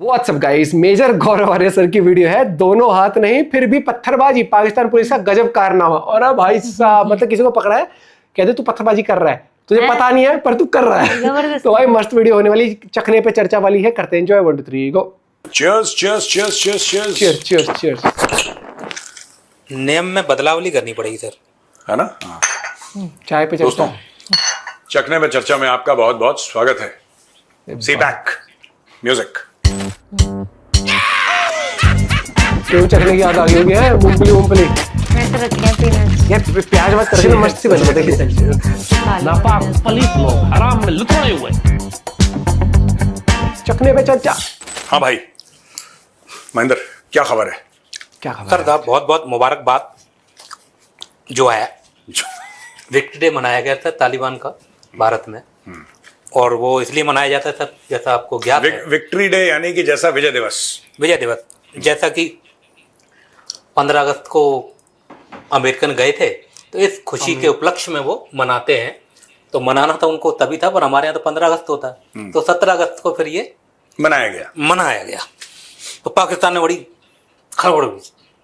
WhatsApp guys, major गौरव आर्य sir की video है। दोनों हाथ नहीं फिर भी पत्थरबाजी, पाकिस्तान पुलिस का गजब कारनामा। और भाई साहब मतलब किसी को पकड़ा है, कहते तू पत्थरबाजी कर रहा है, तुझे पता नहीं है पर तू कर रहा है। तो भाई मस्त वीडियो होने वाली, चखने पे चर्चा वाली है। करते हैं enjoy. 1 2 3 go. Cheers cheers cheers cheers cheers cheers cheers cheers. नियम में बदलावली करनी पड़ेगी सर, है ना। चाय पे दोस्तों, चर्चा। चखने पे चर्चा में आपका बहुत बहुत स्वागत है। सी बैक म्यूजिक। क्यों चखने की याद आ गई होगी है? मूंगफली मूंगफली वैसे रखे हैं पीनट्स। यार प्याज मत करके ना, मस्त सी बन गई। देखिए नापाक पलीस लोग हराम में लुटाए हुए। चखने पे चर्चा। हाँ भाई महेंद्र, क्या खबर है? क्या खबर सर बहुत बहुत मुबारकबाद। जो है विक्ट्री डे मनाया गया था तालिबान का भारत में, और वो इसलिए मनाया जाता है सर, जैसा आपको ज्ञात है। विक्ट्री डे यानी कि जैसा विजय दिवस। विजय दिवस, जैसा कि 15 अगस्त को अमेरिकन गए थे, तो इस खुशी के उपलक्ष्य में वो मनाते हैं। तो मनाना था उनको तभी था, पर हमारे यहाँ तो 15 अगस्त होता है, तो 17 अगस्त को फिर ये मनाया गया। तो पाकिस्तान में बड़ी खड़बड़ हुई।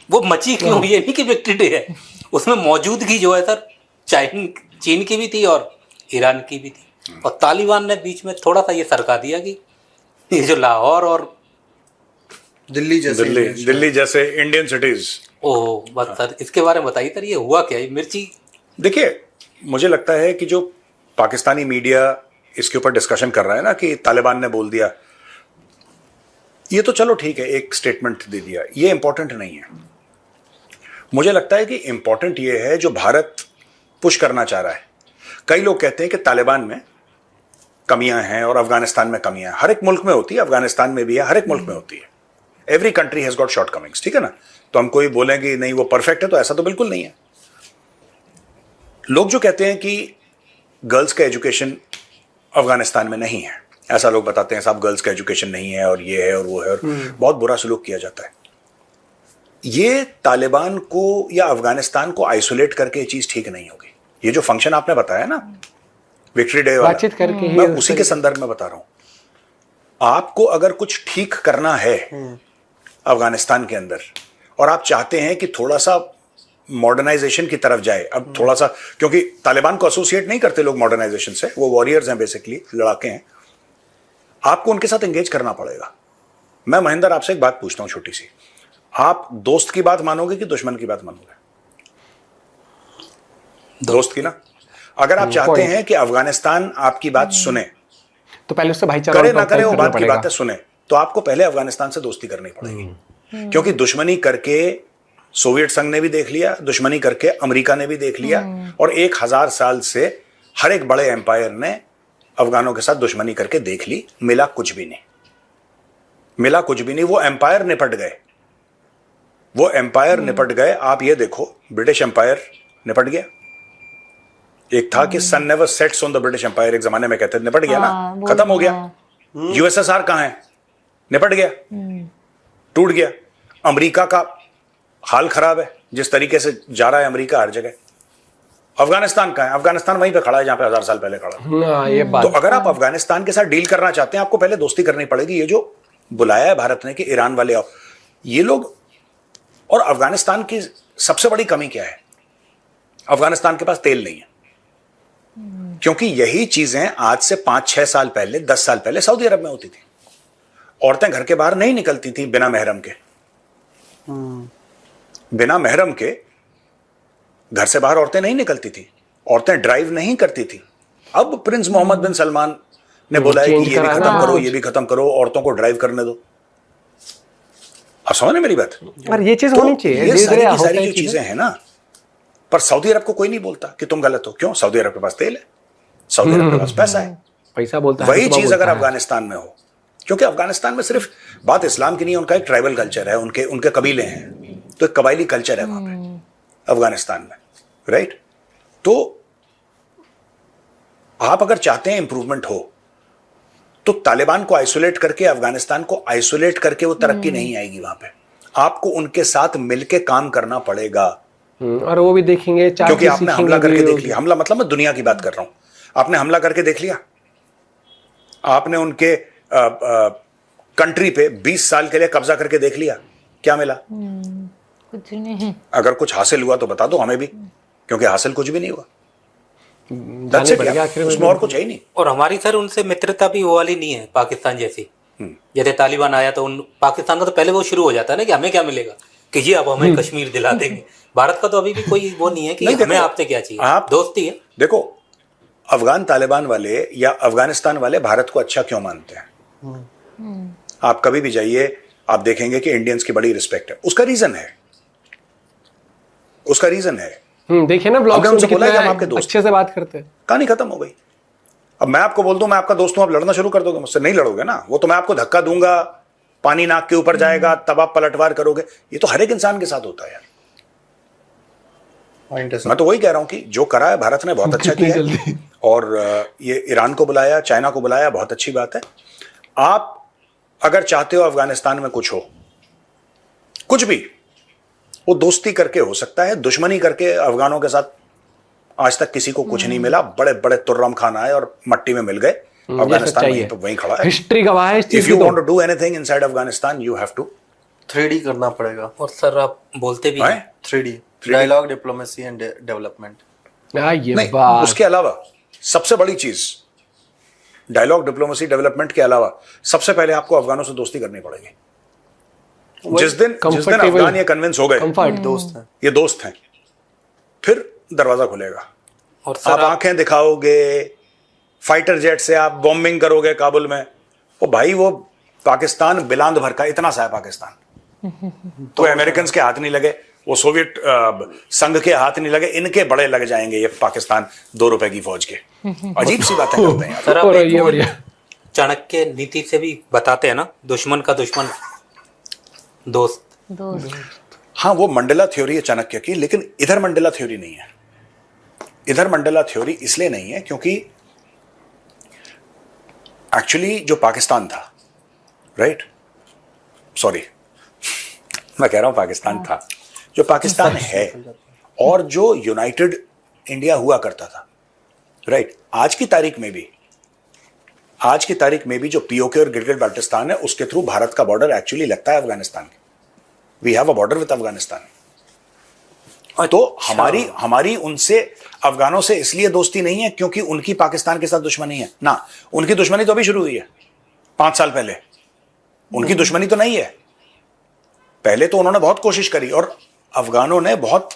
वो मची क्यों, ये नहीं कि विक्ट्री डे है, उसमें मौजूदगी जो है सर चीन की भी थी और ईरान की भी थी। और तालिबान ने बीच में थोड़ा सा ये सरका दिया कि ये जो लाहौर और दिल्ली जैसे इंडियन सिटीज। ओह बस सर, इसके बारे में बताइए सर, ये हुआ क्या, ये मिर्ची? देखिए, मुझे लगता है कि जो पाकिस्तानी मीडिया इसके ऊपर डिस्कशन कर रहा है ना कि तालिबान ने बोल दिया, ये तो चलो ठीक है, एक स्टेटमेंट दे दिया, ये इंपॉर्टेंट नहीं है। मुझे लगता है कि इंपॉर्टेंट ये है जो भारत पुश करना चाह रहा है। कई लोग कहते हैं कि तालिबान में कमियां हैं और अफगानिस्तान में कमियां हैं। हर एक मुल्क में होती है, अफगानिस्तान में भी है, हर एक मुल्क में होती है। Every country has got shortcomings, ठीक है ना। तो हम कोई बोलेंगे नहीं वो परफेक्ट है, तो ऐसा तो बिल्कुल नहीं है। लोग जो कहते हैं कि गर्ल्स का एजुकेशन अफगानिस्तान में नहीं है, ऐसा लोग बताते हैं साहब गर्ल्स का एजुकेशन नहीं है और ये है और वो है, और बहुत बुरा सलूक किया जाता है। ये तालिबान को या अफगानिस्तान को आइसोलेट करके ये चीज ठीक नहीं होगी। ये जो फंक्शन आपने बताया ना विक्ट्री डे वाला, बातचीत करके मैं उसी के संदर्भ में बता रहा हूं। आपको अगर कुछ ठीक करना है अफगानिस्तान के अंदर, और आप चाहते हैं कि थोड़ा सा मॉडर्नाइजेशन की तरफ जाए, अब थोड़ा सा, क्योंकि तालिबान को एसोसिएट नहीं करते लोग मॉडर्नाइजेशन से, वो वॉरियर्स हैं बेसिकली, लड़ाके हैं। आपको उनके साथ एंगेज करना पड़ेगा। मैं महेंद्र आपसे एक बात पूछता हूं छोटी सी, आप दोस्त की बात मानोगे कि दुश्मन की बात मानोगे? दोस्त की ना। अगर आप चाहते हैं कि अफगानिस्तान आपकी बात सुने, तो पहले उससे भाईचारा करे ना करे वो बात की बातें सुने, तो आपको पहले अफगानिस्तान से दोस्ती करनी पड़ेगी। क्योंकि दुश्मनी करके सोवियत संघ ने भी देख लिया, दुश्मनी करके अमेरिका ने भी देख लिया, और 1000 साल से हर एक बड़े एम्पायर ने अफगानों के साथ दुश्मनी करके देख ली, मिला कुछ भी नहीं, मिला कुछ भी नहीं। वो एम्पायर निपट गए। आप ये देखो, ब्रिटिश एम्पायर निपट गया। एक था कि sun never sets on the British empire, एक जमाने में कहते थे, निपट गया ना, खत्म हो गया। यूएसएसआर कहां है? निपट गया, टूट गया। अमेरिका का हाल खराब है, जिस तरीके से जा रहा है अमेरिका हर जगह। अफगानिस्तान कहां है? अफगानिस्तान वहीं पे खड़ा है जहां पे 1000 साल पहले खड़ा था। ये बात। तो अगर आप अफगानिस्तान के साथ डील करना चाहते हैं, आपको पहले दोस्ती करनी पड़ेगी। ये जो बुलाया है भारत ने कि ईरान वाले आओ, ये लोग। और अफगानिस्तान की सबसे बड़ी कमी क्या है? अफगानिस्तान के पास तेल नहीं है, क्योंकि यही चीजें आज से 5-6 साल पहले, 10 साल पहले सऊदी अरब में होती थी। औरतें घर के बाहर नहीं निकलती थी बिना महरम के। बिना महरम के घर से बाहर औरतें नहीं निकलती थी, औरतें ड्राइव नहीं करती थी। अब प्रिंस मोहम्मद बिन सलमान ने बोला है कि ये भी खत्म करो, ये भी खत्म करो, औरतों को ड्राइव करने दो। आप समझ मेरी बात? और ये चीज होनी चाहिए, ये सारी जो चीजें हैं ना, पर सऊदी अरब को कोई नहीं बोलता कि तुम गलत हो। क्यों? सऊदी अरब के पास तेल है, सऊदी अरब के पास पैसा है, पैसा बोलता है। वही चीज अगर अफगानिस्तान में हो, क्योंकि अफगानिस्तान में सिर्फ बात इस्लाम की नहीं है, उनका एक ट्राइबल कल्चर है, उनके कबीले हैं, तो एक कबायली कल्चर है वहां पे अफगानिस्तान में, राइट? तो आप अगर चाहते हैं इंप्रूवमेंट हो, तो तालिबान को आइसोलेट करके, अफगानिस्तान को आइसोलेट करके वो तरक्की नहीं आएगी। वहां पे आपको उनके साथ मिलके काम करना पड़ेगा। और वो भी देखेंगे, क्योंकि आपने हमला करके देख लिया। हमला मतलब मैं दुनिया की बात कर रहा हूं। आपने हमला करके देख लिया, आपने उनके कंट्री पे 20 साल के लिए कब्जा करके देख लिया, क्या मिला? कुछ नहीं। अगर कुछ हासिल हुआ तो बता दो हमें भी, क्योंकि हासिल कुछ भी नहीं हुआ। That's it, पड़ गया यार। आखिर में। उसमें और कुछ है ही नहीं। और हमारी सर उनसे मित्रता भी वो वाली नहीं है पाकिस्तान जैसी। जैसे तालिबान आया तो उन पाकिस्तान का तो पहले वो शुरू हो जाता है ना कि हमें क्या मिलेगा, कि ये अब हमें कश्मीर दिला देंगे। भारत का तो अभी भी कोई वो नहीं है कि नहीं, हमें देखो, आपसे क्या चाहिए, आप दोस्ती है। देखो, अफगान तालिबान वाले या अफगानिस्तान वाले भारत को अच्छा क्यों मानते हैं? आप कभी भी जाइए, आप देखेंगे कि इंडियंस की बड़ी रिस्पेक्ट है। उसका रीजन है, उसका रीजन है। देखिए ना हमने ब्लॉग्स उनसे में बोला कि हम कितना आपके दोस्त अच्छे से बात करते हैं। कहानी खत्म हो गई। अब मैं आपको बोल दूं मैं आपका दोस्त हूं, आप लड़ना शुरू कर दोगे मुझसे? नहीं लड़ोगे ना। वो तो मैं आपको धक्का दूंगा, पानी नाक के ऊपर जाएगा, तब आप पलटवार करोगे। ये तो हर एक इंसान के साथ होता है यार। मैं तो वही कह रहा हूं कि जो करा है भारत ने बहुत अच्छा कितनी किया है। और ये ईरान को बुलाया, चाइना को बुलाया, बहुत अच्छी बात है। आप अगर चाहते हो अफगानिस्तान में कुछ हो, कुछ भी, वो दोस्ती करके हो सकता है। दुश्मनी करके अफगानों के साथ आज तक किसी को कुछ नहीं मिला। बड़े बड़े तुर्रम खान आए और मट्टी में मिल गए। अफगानिस्तान वहीं पे वहीं खड़ा है। हिस्ट्री गवाह है इस चीज इफ की। यू तो want to do anything inside Afghanistan you have to 3D करना पड़ेगा। और सर आप बोलते भी हैं 3D dialogue, diplomacy and development. ये नहीं, बात उसके अलावा सबसे बड़ी चीज, डायलॉग, डिप्लोमेसी, डेवलपमेंट के अलावा सबसे पहले आपको अफगानों से दोस्ती करनी पड़ेगी। जिस दिन अफगान ये कन्विंस हो गए कंफर्ट दोस्त हैं। ये दोस्त हैं, फिर दरवाजा खुलेगा। और आप सर आंखें दिखाओगे, फाइटर जेट से आप बॉम्बिंग करोगे काबुल में, वो भाई वो पाकिस्तान बिलांद भर का इतना सा है पाकिस्तान। तो अमेरिकन के हाथ नहीं लगे, वो सोवियत संघ के हाथ नहीं लगे, इनके बड़े लग जाएंगे ये पाकिस्तान 2 रुपए की फौज के। अजीब सी बातें करते हैं यार। सर आप और एक ये वो बढ़िया। चाणक्य नीति से भी बताते हैं ना, दुश्मन का दुश्मन दोस्त। दोस्त। हाँ, वो मंडेला थ्योरी है चाणक्य की, लेकिन इधर मंडेला थ्योरी नहीं है। इधर मंडेला थ्योरी इसलिए नहीं है क्योंकि एक्चुअली जो पाकिस्तान था, राइट, सॉरी मैं कह रहा हूं पाकिस्तान था, जो पाकिस्तान है और जो यूनाइटेड इंडिया हुआ करता था, राइट, आज की तारीख में भी जो पीओके और गिलगित बाल्टिस्तान है, उसके थ्रू भारत का बॉर्डर एक्चुअली लगता है अफगानिस्तान के। We have a border with Afghanistan. तो हमारी उनसे, अफगानों से इसलिए दोस्ती नहीं है क्योंकि उनकी पाकिस्तान के साथ दुश्मनी है ना। उनकी दुश्मनी तो अभी शुरू हुई है 5 साल पहले। उनकी दुश्मनी तो नहीं है। पहले तो उन्होंने बहुत कोशिश करी और अफगानों ने बहुत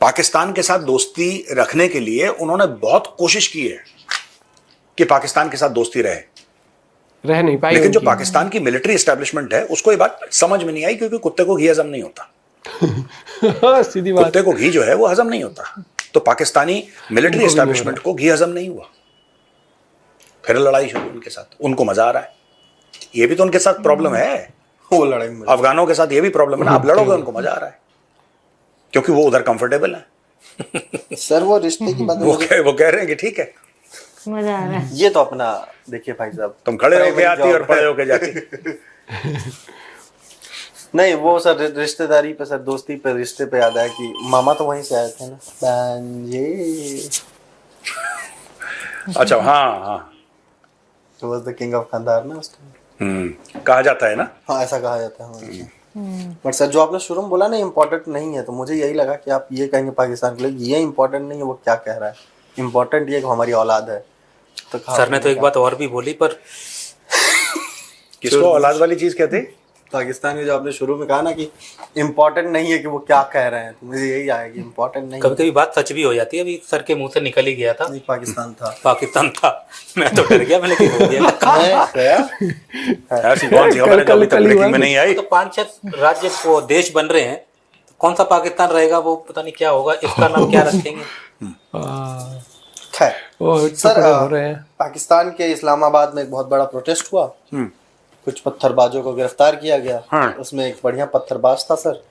पाकिस्तान के साथ दोस्ती रखने के लिए उन्होंने बहुत कोशिश की है कि पाकिस्तान के साथ दोस्ती रह नहीं पाई। लेकिन जो पाकिस्तान की मिलिट्री एस्टेब्लिशमेंट है उसको ये बात समझ में नहीं आई, क्योंकि कुत्ते को घी हजम नहीं होता। सीधी बात। कुत्ते को घी जो है वो हजम नहीं होता। तो पाकिस्तानी मिलिट्री एस्टेब्लिशमेंट को घी हजम नहीं हुआ, फिर लड़ाई शुरू उनके साथ। उनको मजा आ रहा है। ये भी तो उनके साथ प्रॉब्लम है, वो लड़ाई में अफगानों के साथ ये भी प्रॉब्लम है ना। आप लड़ोगे, उनको मजा आ रहा है क्योंकि वो उधर कंफर्टेबल है। सर वो रिश्ते की बात वो कह रहे हैं कि ठीक है, मजा आ रहा है। ये तो अपना देखिए भाई साहब, तुम खड़े होके आती और पड़े होके जाती। नहीं वो सर रिश्तेदारी पे, सर दोस्ती पे, रिश्ते पे याद आया कि मामा तो वहीं से आए थे ना। ये अच्छा, हाँ, was the king of Kandahar ना उस टाइम। कहा जाता है ना। हाँ ऐसा कहा जाता है। बट सर जो आपने शुरू में बोला ना इम्पोर्टेंट नहीं है, तो मुझे यही लगा कि आप ये कहेंगे पाकिस्तान के लिए ये इम्पोर्टेंट नहीं है, वो क्या कह रहा है। इम्पोर्टेंट ये कि हमारी औलाद है। तो सर ने तो एक बात और भी बोली, पर किसको औलाद वाली चीज कहते? पाकिस्तान में जो आपने शुरू में कहा ना कि इम्पोर्टेंट नहीं है कि वो क्या कह रहे हैं, तो मुझे यही आया कि इम्पोर्टेंट नहीं। कभी कभी बात सच भी हो जाती है। अभी सर के मुंह से निकल ही गया था नहीं पाकिस्तान था। मैं तो डर गया, मैंने कहीं बोल दिया। ऐसी कौन सी खबर है जो अभी तक ब्रेकिंग में नहीं आई? तो 5-6 राज्य वो देश बन रहे हैं, तो कौन सा पाकिस्तान रहेगा वो पता नहीं क्या होगा, इसका नाम क्या रखेंगे। खैर सर हो रहे हैं। पाकिस्तान के इस्लामाबाद में एक बहुत बड़ा प्रोटेस्ट हुआ। कुछ पत्थरबाजों को गिरफ्तार किया गया। हाँ। उसमें एक बढ़िया पत्थरबाज था सर।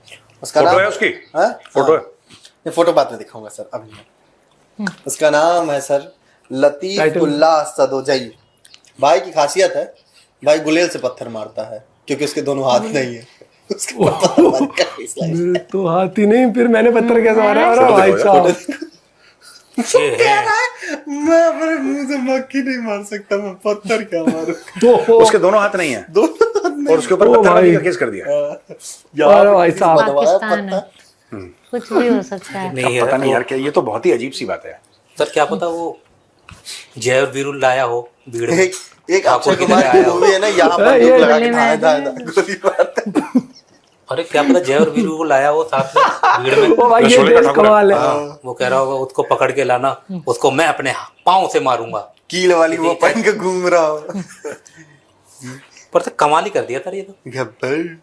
उसका फोटो नाम है उसकी? हाँ? फोटो है? ये फोटो बाद में दिखाऊंगा सर, अभी नहीं। उसका नाम है सर लतीफुल्लाह सदोजई। भाई की खासियत है, भाई गुलेल से पत्थर मारता है क्योंकि उसके दोनों हाथ नहीं है। उसके पत्थर तो हाथी नहीं, फिर मैंने पत्थर कैसे मारा? अरे भाई साहब, ये है मैं अपने मुंह से मक्खी नहीं मार सकता, मैं पत्थर क्या मारूं? उसके दोनों हाथ नहीं है दोनों और उसके ऊपर ओ पत्थरबाजी भाई। का केस कर दिया। अरे भाई साहब। पाकिस्तान है, कुछ भी हो सकता है। नहीं पता है नहीं यार, क्या ये तो बहुत ही अजीब सी बात है। सर, क्या पता वो जय और वीरू लाया हो भीड़ में। एक ठाकुर अक्षय की कुमार तरह की आया हो। मूवी है ना, यहाँ ये बंदूक लगा गले के में धाए आ धाए जाए। गोली मारते। अरे क्या पता जय और वीरू को लाया हो साथ में भीड़ में। ओ भाई ये शोले का देश ठाकुर है। कमाल है। हाँ, वो कह रहा होगा उसको पकड़ के लाना, उसको मैं अपने पाँव से मारूंगा। कील वाली वो पहन के घूम रहा हो। पर तो कमाल ही कर दिया था ये तो। गब्बर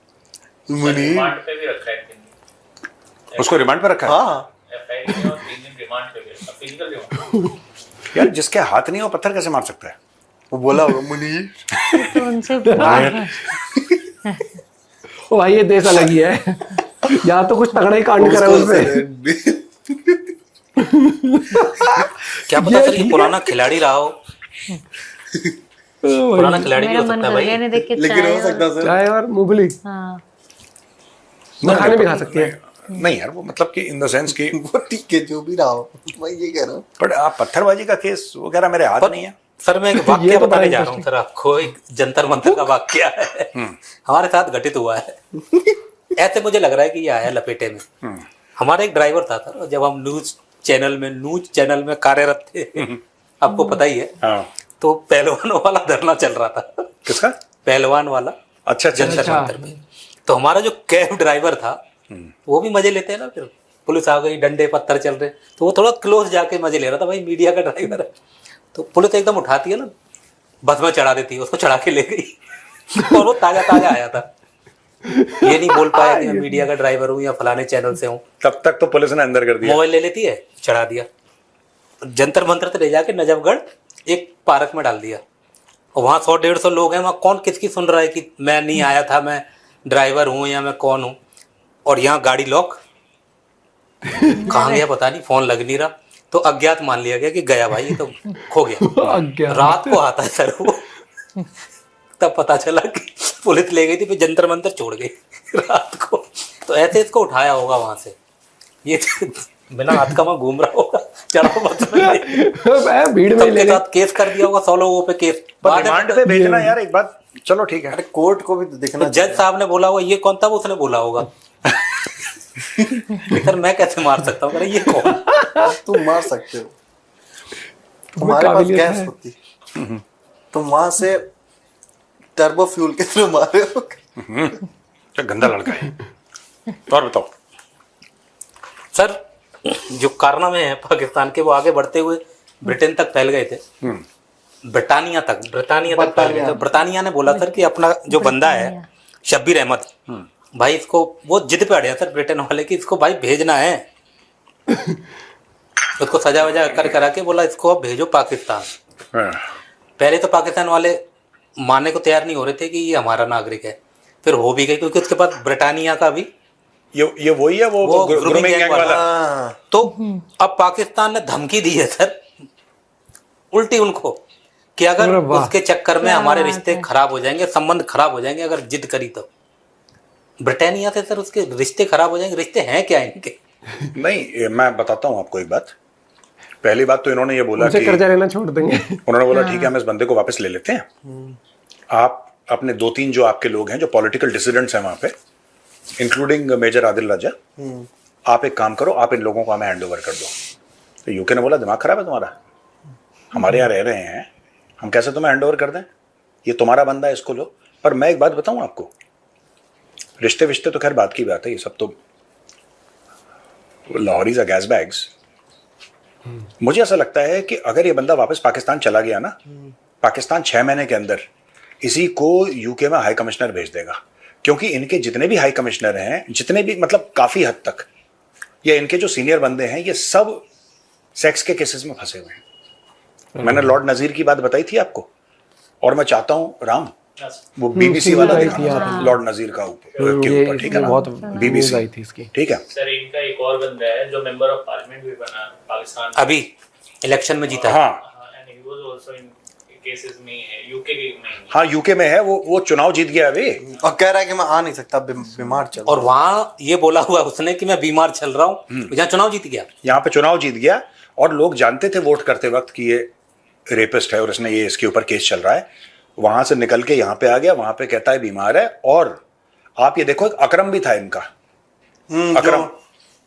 मुनीर। रिमांड पे भी रखा है 3 दिन। उसको रिमांड पे रखा है। हाँ FIR में और 3 दिन रिमांड पे भी रखा, फिजिकल रिमांड। यार जिसके हाथ नहीं हो पत्थर कैसे मार सकता है? वो बोला होगा मुनीर। तो उनसे ओ भाई ये देश अलग ही है। यहाँ तो कुछ तगड़ा ही कांड करा है उसने। क्या पता सर ये पुराना खिलाड़ी रहा हो, पुराना खिलाड़ी भी मेरा हो मन सकता है कर गया भाई। नहीं देख के लेकिन चाय हो सकता और- सर। चाय और मूंगफली हाँ, मैं खाने भी खा सकती है। नहीं यार, वो मतलब कि इन द सेंस कि वो ठीक है, जो भी रहा हो, मैं ये कह रहा हूँ। बट आप पत्थरबाजी का केस, वो कह रहा मेरे हाथ नहीं है। सर मैं एक ये वाक्य तो बताने बड़ा जा रहा हूँ सर आपको, एक जंतर मंतर का वाक्य है हमारे साथ घटित हुआ है। ऐसे मुझे लग रहा है कि ये आया लपेटे में। हमारा एक ड्राइवर था सर, जब हम न्यूज चैनल में कार्यरत थे, आपको पता ही है। हाँ। तो पहलवानों वाला धरना चल रहा था। किसका? पहलवान वाला अच्छा अच्छा जंतर अच्छा। मंतर में। तो हमारा जो कैब ड्राइवर था वो भी मजे लेते हैं ना, फिर पुलिस आ गई, डंडे पत्थर चल रहे, तो वो थोड़ा क्लोज जाके मजे ले रहा था। भाई मीडिया का ड्राइवर है, तो पुलिस एकदम उठाती है ना, बस में चढ़ा देती है, उसको चढ़ा के ले गई। और वो ताजा ताजा आया था, ये नहीं बोल पाया कि मैं मीडिया का ड्राइवर हूँ या फलाने चैनल से हूँ। तब तक तो पुलिस ने अंदर कर दिया। मोबाइल ले लेती है, चढ़ा दिया, जंतर मंतर से ले जाके नजफगढ़ एक पार्क में डाल दिया। और वहाँ 100-150 लोग हैं, वहाँ कौन किसकी सुन रहा है कि मैं नहीं आया था, मैं ड्राइवर हूँ या मैं कौन हूँ। और यहाँ गाड़ी लॉक, कहाँ गया पता नहीं, फोन लग नहीं रहा, तो अज्ञात मान लिया गया कि गया भाई, ये तो खो गया। अज्ञात। रात को आता है सर वो, तब पता चला कि पुलिस ले गई थी, फिर जंतर मंतर छोड़ गई रात को। तो ऐसे इसको उठाया होगा वहां से, ये बिना हाथ का वहां घूम रहा होगा, चढ़ा बस में, भीड़ में ही ले सबके गए। साथ केस कर दिया होगा, 100 लोगों पे केस। पर बाद में रिमांड पे भेजना यार एक बात, चलो ठीक है। अरे कोर्ट को भी तो देखना तो जज साहब ने बोला होगा ये कौन था, वो उसने बोला होगा सर मैं कैसे मार सकता हूँ, ये कौन। चाहिए। तुम मार सकते हो, तुम्हारे पास काबिलियत गैस है। होती, तुम वहां से टर्बो फ्यूल के थ्रू मारे हो। क्या गंदा लड़का है। और बताओ। सर जो कारनामे हैं पाकिस्तान के, वो आगे बढ़ते हुए ब्रिटेन तक फैल गए थे, ब्रिटानिया तक फैल गए थे। ब्रिटानिया ने बोला सर कि अपना जो बंदा है शब्बीर अहमद, भाई इसको, वो जिद पे अड़े हैं सर ब्रिटेन वाले कि इसको भाई भेजना है। उसको सजा वजा करा के बोला इसको अब भेजो पाकिस्तान। हाँ। पहले तो पाकिस्तान वाले मानने को तैयार नहीं हो रहे थे कि ये हमारा नागरिक है, फिर हो भी गई, क्योंकि उसके पास ब्रिटानिया का भी ये वही है, वो वो ग्रूमिंग grooming गैंग gang वाला। हाँ, तो अब पाकिस्तान ने धमकी दी है सर उल्टी उनको कि अगर अरे वाह। उसके चक्कर में क्या हमारे बात रिश्ते है। खराब हो जाएंगे, संबंध खराब हो जाएंगे, अगर जिद करी तो ब्रिटानिया से सर उसके रिश्ते खराब हो जाएंगे। रिश्ते हैं क्या इनके? नहीं, मैं बताता हूँ आपको एक बात। पहली बात तो इन्होंने ये बोला उनसे कि कर्जा लेना छोड़ देंगे। उन्होंने बोला ठीक है हम इस बंदे को वापस ले लेते हैं। आप अपने 2-3 जो आपके लोग हैं जो पॉलिटिकल डिसिडेंट्स हैं वहां पे, इंक्लूडिंग मेजर आदिल राजा, आप एक काम करो, आप इन लोगों को हमें हैंड ओवर कर दो। तो यूके ने बोला दिमाग खराब है तुम्हारा, हमारे यहाँ रह रहे हैं, हम कैसे तुम्हें हैंड ओवर कर दें, ये तुम्हारा बंदा है, इसको लो। पर मैं एक बात बताऊं आपको, रिश्ते विश्ते तो खैर बात की बात है, ये सब तो लाहौरीज are गैस बैग्स। मुझे ऐसा लगता है कि अगर ये बंदा वापस पाकिस्तान चला गया ना, पाकिस्तान 6 महीने के अंदर इसी को यूके में हाई कमिश्नर भेज देगा, क्योंकि इनके जितने भी हाई कमिश्नर हैं, जितने भी मतलब काफी हद तक ये इनके जो सीनियर बंदे हैं, ये सब सेक्स के केसेस में फंसे हुए हैं। मैंने लॉर्ड नजीर की बात बताई थी आपको, और मैं चाहता हूं राम वो बीबीसी वाला आई दिखा थी आपने। लॉर्ड नजीर का के ये ऊपर, ठीक है ना, बहुत न्यूज़ बीबीसी आई थी इसकी। ठीक है। सर इनका एक और बंदा है जो मेंबर ऑफ पार्लियामेंट भी बना पाकिस्तान, अभी इलेक्शन में जीता है। हाँ and he was also in cases में है, यूके में। हाँ, यूके में है वो चुनाव जीत गया अभी। और कह रहा है कि मैं आ नहीं सकता, बीमार चल और वहां ये बोला हुआ उसने कि मैं बीमार चल रहा हूँ, जहाँ चुनाव जीत गया। यहाँ पे चुनाव जीत गया और लोग जानते थे वोट करते वक्त कि ये रेपिस्ट है और इसने ये इसके ऊपर केस चल रहा है, वहां से निकल के यहाँ पे आ गया, वहां पे कहता है बीमार है। और आप ये देखो, एक अकरम भी था इनका, अकरम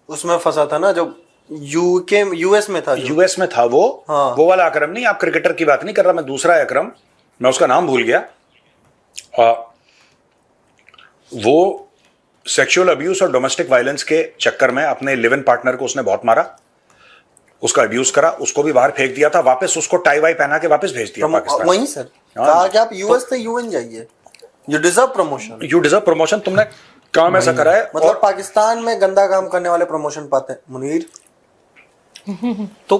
उसमें फंसा था ना, जो यूएस में था, यूएस में था वो। हाँ। वो वाला अकरम नहीं, आप क्रिकेटर की बात नहीं कर रहा, मैं दूसरा है अकरम, मैं उसका नाम भूल गया। वो सेक्सुअल अब्यूज और डोमेस्टिक वायलेंस के चक्कर में अपने लिव इन पार्टनर को उसने बहुत मारा, उसका अब्यूज करा, उसको भी बाहर फेंक दिया था, वापस उसको टाई वाई पहना के वापस भेज दिया पाकिस्तान। वहीं सर कहा कि आप यूएस से यूएन जाइए, you deserve promotion, you deserve promotion, तुमने काम ऐसा करा है। मतलब और पाकिस्तान में गंदा काम करने वाले प्रमोशन पाते हैं मुनीर। तो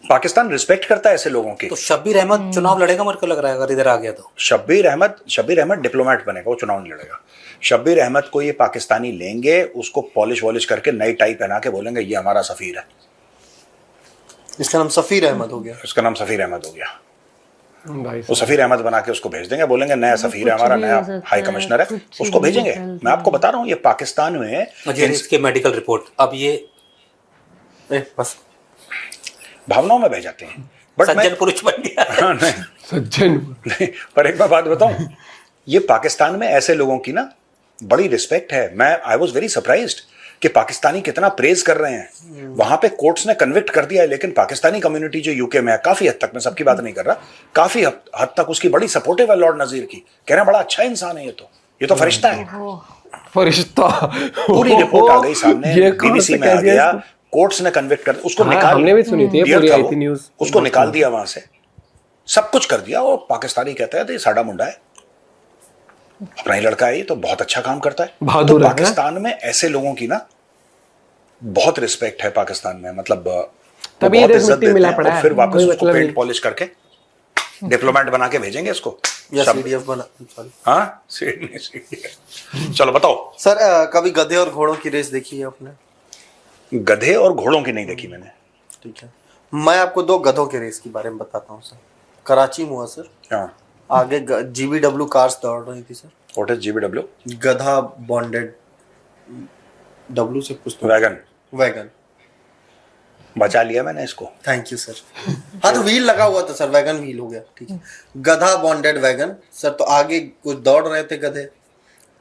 पाकिस्तान रिस्पेक्ट करता है ऐसे लोगों की। तो शब्बीर अहमद चुनाव लड़ेगा, मेरे को लग रहा है, अगर इधर आ गया तो। शब्बीर अहमद डिप्लोमेट बनेगा, वो चुनाव नहीं लड़ेगा। शब्बीर अहमद को ये पाकिस्तानी लेंगे, उसको पॉलिश वॉलिश करके नई टाई पहना के बोलेंगे ये हमारा सफीर है। इसका नाम सफीर अहमद हो गया। इसका नाम सफीर अहमद हो गया। भाई वो सफीर अहमद बना के उसको भेज देंगे, बोलेंगे नया सफीर है हमारा, नया हाई कमिश्नर है, उसको भेजेंगे। मैं आपको बता रहा हूँ, ये पाकिस्तान में मुझे इसके मेडिकल रिपोर्ट अब ये बस भावनाओं में बह जाते हैं। बट सज्जन पुरुष बन गया। नहीं, सज्जन नहीं, पर एक बात बताऊं, ये पाकिस्तान में ऐसे लोगों की ना बड़ी रिस्पेक्ट है। मैं आई वॉज वेरी सरप्राइज्ड कि पाकिस्तानी कितना प्रेज कर रहे हैं। वहां पे कोर्ट्स ने कन्विक्ट कर दिया है, लेकिन पाकिस्तानी कम्युनिटी जो यूके में है, काफी हद तक, मैं सबकी बात नहीं कर रहा, काफी हद तक उसकी बड़ी सपोर्टिव है लॉर्ड नजीर की। कह रहे हैं बड़ा अच्छा इंसान है, ये तो फरिश्ता है। फरिश्ता। पूरी रिपोर्ट आ गई सामने, ये कौन बीबीसी सा में कह आ दिया गया, इसको? कोर्ट्स ने कन्विक्ट कर उसको हाँ, निकाल, हमने भी सुनी थी, डियर पूरी था आई वो, थी न्यूज़। उसको निकाल दिया वहां से, सब कुछ कर दिया। और पाकिस्तानी कहता है तो ये साडा मुंडा है, अपना ही लड़का है, ये तो बहुत अच्छा काम करता है। बहादुर तो है। पाकिस्तान में ऐसे लोगों की ना बहुत रिस्पेक्ट है पाकिस्तान में, मतलब वो तभी बहुत ये इज्जत मिट्टी देते मिला हैं। पड़ा और है, फिर वापस कोई उसको मतलब पेंट नहीं। पॉलिश करके डिप्लोमेट बना के भेजेंगे इसको। या सब- सीडीएफ बना, सॉरी हाँ CDF। चलो बताओ। सर, कभी गधे और घोड़ों की रेस देखी है आपने? गधे और घोड़ों की नहीं देखी मैंने। ठीक है, मैं आपको 2 गधों के रेस के बारे में बताता हूँ सर। कराची में हुआ सर, हाँ, आगे GBW कार्स दौड़ रही थी सर, व्हाट इज GBW? गधा बॉन्डेड, W से कुछ तो, वैगन। बचा लिया मैंने इसको। Thank you sir. हाँ, तो व्हील लगा हुआ था सर, वैगन व्हील हो गया, ठीक है। गधा बॉन्डेड वैगन सर, तो आगे कुछ दौड़ रहे थे गधे,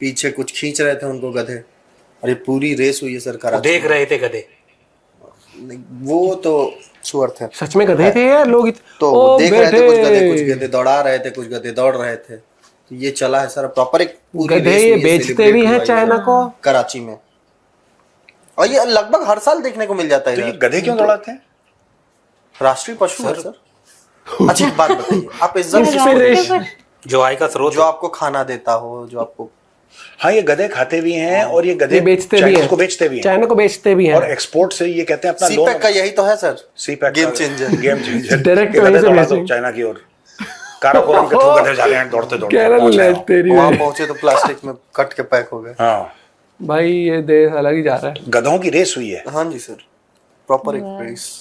पीछे कुछ खींच रहे थे उनको गधे, और ये पूरी रेस हुई है सर कराची देख में। रहे थे गधे। वो तो सुअर थे, सच में गधे थे यार लोग तो ओ, देख रहे थे, बैठे। कुछ गधे दौड़ा रहे थे, कुछ गधे दौड़ रहे थे। तो ये चला है सर, प्रॉपर एक पूरी गधे रेस ये हुई है, बेचते celebrate भी हैं हुआ है चाइना को। कराची में, और ये लगभग हर साल देखने को मिल जाता है तो ये इधर। गधे क्यों दौड़ाते हैं? राष्ट्रीय पशु है सर। अच्छा, एक बात बताइए, आप इज्जत Inspiration। जो आय का स्रोत जो आपको खाना देता हो, जो आपको, हाँ, ये गधे खाते भी हैं और ये गधे ये बेचते भी चाइनीज हैं, को बेचते भी हैं, चाइना को बेचते भी हैं। और एक्सपोर्ट से ये कहते हैं अपना सीपैक का यही तो है sir, CPEC game changer. Direct गधे वहीं से दौड़ा दो भेजेंगे। चाइना की ओर। काराकोरम के थ्रू गधे जा रहे हैं दौड़ते दौड़ते केरल पहुंच ले रहे हैं। तेरी वहां पहुंचे तो प्लास्टिक में कट के पैक हो गए। हाँ, भाई ये देश अलग ही जा रहा है। गधों की रेस हुई है। हाँ जी सर, प्रॉपर एक रेस।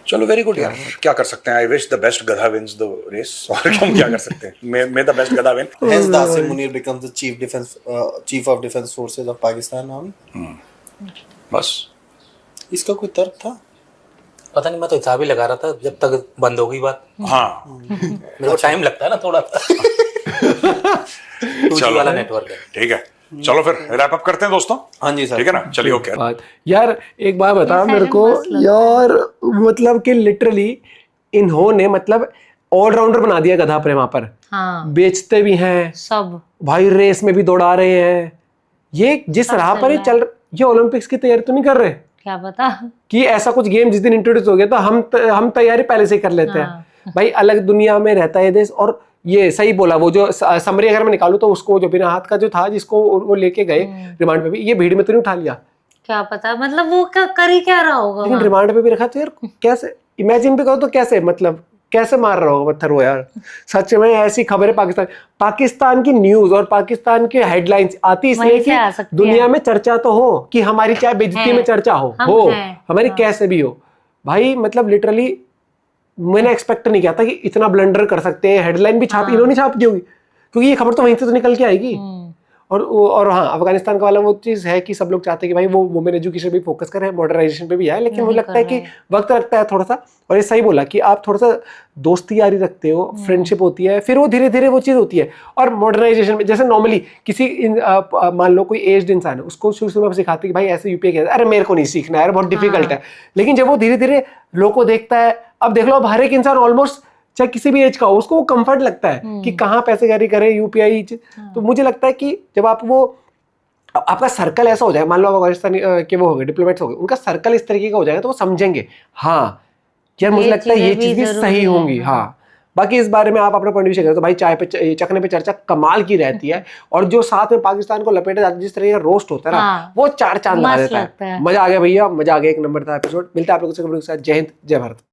चलो, वेरी गुड यार, क्या कर सकते हैं। आई विश द बेस्ट गधा विंस द रेस। और हम क्या कर सकते हैं, मे द बेस्ट गधा win. Hence the Asim Munir becomes the chief of defense forces of Pakistan Army। बस इसका कोई तर्क था? पता नहीं, मैं तो हिसाब ही लगा रहा था जब तक बंद हो गई बात। हाँ, मेरे को टाइम लगता है ना थोड़ा। 2G वाला नेटवर्क है। ठीक है, चलो फिर रैप अप करते हैं दोस्तों। हाँ जी सर, ठीक है ना, चलिए ओके। बात यार, एक बात बता मेरे को यार, मतलब कि लिटरली इन्होंने मतलब ऑलराउंडर बना दिया गधा प्रेम वहां पर। हाँ बेचते भी हैं सब। भाई, रेस में भी दौड़ा रहे हैं। ये जिस राह पर ये चल, ये ओलंपिक्स की तैयारी तो नहीं कर रहे क्या पता। कि ऐसा कुछ गेम जिस दिन इंट्रोड्यूस हो गया तो हम तैयारी पहले से ही कर लेते हैं। भाई अलग दुनिया में रहता है देश। और ये सही बोला, वो जो समरी अगर मैं निकालूं तो उसको जो बिना हाथ का जो था, जिसको वो लेके गए रिमांड पे भी, ये भीड़ में तो नहीं उठा लिया, क्या पता, मतलब वो कर ही क्या रहा होगा लेकिन वहाँ? रिमांड पे भी रखा। तो यार कैसे इमेजिन भी करो तो कैसे, मतलब कैसे मार रहा होगा पत्थर वो यार। सच में ऐसी खबरें पाकिस्तान की न्यूज और पाकिस्तान के हेडलाइंस आती इसलिए वहीं से आ कि सकती दुनिया है। में चर्चा तो हो, कि हमारी चाहे बेइज्जती है। में चर्चा हो हम हैं। हमारी हाँ। कैसे भी हो। भाई मतलब लिटरली मैंने एक्सपेक्ट नहीं किया था कि इतना ब्लंडर कर सकते हैं। हेडलाइन भी छाप इन्होंने छाप दी होगी, क्योंकि ये खबर तो वहीं से तो निकल के आएगी। और हाँ, अफगानिस्तान का वाला वो चीज़ है कि सब लोग चाहते हैं कि भाई वो वुमेन एजुकेशन पे फोकस करें, मॉडर्नाइजेशन पे भी आए, लेकिन मुझे लगता है कि वक्त लगता है थोड़ा सा। और ये सही बोला कि आप थोड़ा सा दोस्ती यारी रखते हो, फ्रेंडशिप होती है, फिर वो धीरे धीरे वो चीज़ होती है। और मॉडर्नाइजेशन में जैसे नॉर्मली किसी मान लो कोई एज्ड इंसान है, उसको शुरू शुरू में सिखाते कि भाई ऐसे यूपीआई कैसे, अरे मेरे को नहीं सीखना है, बहुत डिफिकल्ट है। लेकिन जब वो धीरे धीरे लोग को देखता है, अब देख लो, अब हर एक इंसान ऑलमोस्ट चाहे किसी भी एज का हो, उसको वो कंफर्ट लगता है कि कहाँ पैसे कैरी करें, यूपीआई। तो मुझे लगता है कि जब आप वो आपका सर्कल ऐसा हो जाए, मान लो आप अफगानिस्तान के वो हो गए, डिप्लोमेट्स हो गए, उनका सर्कल इस तरीके का हो जाएगा तो वो समझेंगे हाँ यार मुझे लगता है ये चीज़ भी सही होंगी। हाँ, बाकी इस बारे में आप अपना पॉइंट ऑफ व्यू करें तो भाई चाय पे चखने पे चर्चा कमाल की रहती है। और जो साथ में पाकिस्तान को लपेटा जाता है, जिस तरह का रोस्ट होता है ना, वो चार चांद ला देता है। मजा आ गया भैया, मजा आ गया, एक नंबर था एपिसोड। मिलता है आप लोगों से जय हिंद, जय भारत।